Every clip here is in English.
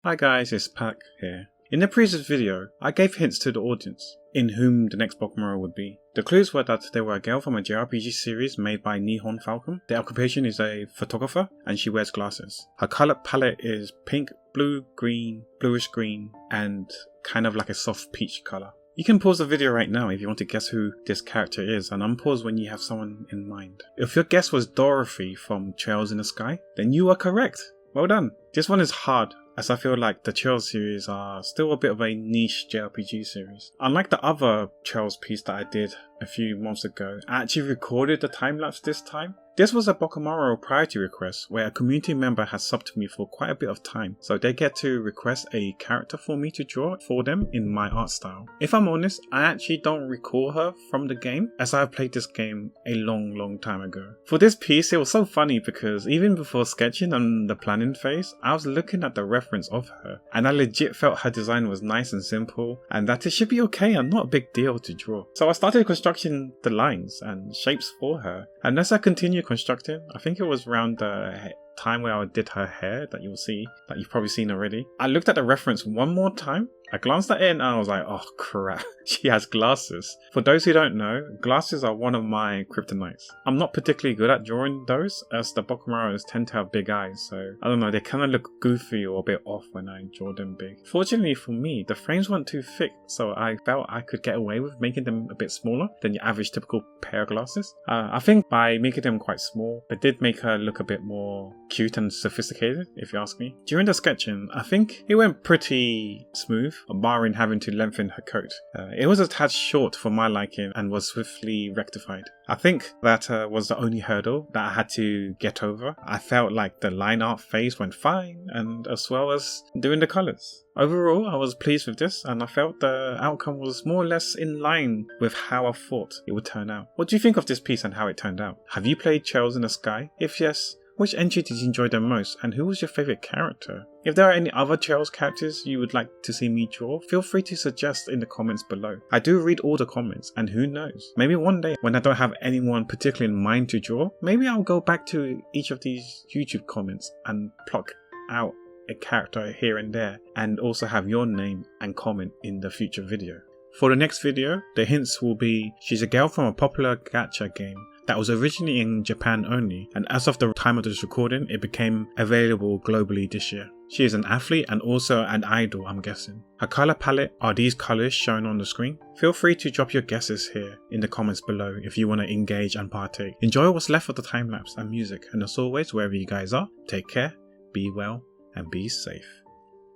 Hi guys, it's Pack here. In the previous video, I gave hints to the audience in whom the next Bokumaro would be. The clues were that they were a girl from a JRPG series made by Nihon Falcon. Their occupation is a photographer and she wears glasses. Her colour palette is pink, blue, green, bluish green and kind of like a soft peach colour. You can pause the video right now if you want to guess who this character is and unpause when you have someone in mind. If your guess was Dorothy from Trails in the Sky, then you are correct. Well done. This one is hard, as I feel like the Trails series are still a bit of a niche JRPG series. Unlike the other Trails piece that I did a few months ago, I actually recorded the time-lapse this time. This was a Bokumaro priority request where a community member has subbed me for quite a bit of time, so they get to request a character for me to draw for them in my art style. If I'm honest, I actually don't recall her from the game, as I've played this game a long time ago. For this piece, it was so funny because even before sketching and the planning phase, I was looking at the reference of her, and I legit felt her design was nice and simple, and that it should be okay and not a big deal to draw. So I started constructing the lines and shapes for her, and as I continued constructing, I think it was around the time where I did her hair that you'll see, that you've probably seen already, I looked at the reference one more time. I glanced at it and I was like, oh crap, she has glasses. For those who don't know, glasses are one of my kryptonites. I'm not particularly good at drawing those, as the Bokumaros tend to have big eyes, so I don't know, they kind of look goofy or a bit off when I draw them big. Fortunately for me, the frames weren't too thick, so I felt I could get away with making them a bit smaller than your average typical pair of glasses. I think by making them quite small, it did make her look a bit more cute and sophisticated, if you ask me. During the sketching, I think it went pretty smooth, barring having to lengthen her coat. It was a tad short for my liking and was swiftly rectified. I think that was the only hurdle that I had to get over. I felt like the line art phase went fine, and as well as doing the colours. Overall, I was pleased with this and I felt the outcome was more or less in line with how I thought it would turn out. What do you think of this piece and how it turned out? Have you played Trails in the Sky? If yes, which entry did you enjoy the most and who was your favourite character? If there are any other Trails characters you would like to see me draw, feel free to suggest in the comments below. I do read all the comments and who knows, maybe one day when I don't have anyone particularly in mind to draw, maybe I'll go back to each of these YouTube comments and pluck out a character here and there and also have your name and comment in the future video. For the next video, the hints will be she's a girl from a popular gacha game that was originally in Japan only, and as of the time of this recording, it became available globally this year. She is an athlete and also an idol, I'm guessing. Her colour palette are these colours shown on the screen. Feel free to drop your guesses here in the comments below if you want to engage and partake. Enjoy what's left of the time lapse and music, and as always, wherever you guys are, take care, be well, and be safe.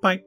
Bye!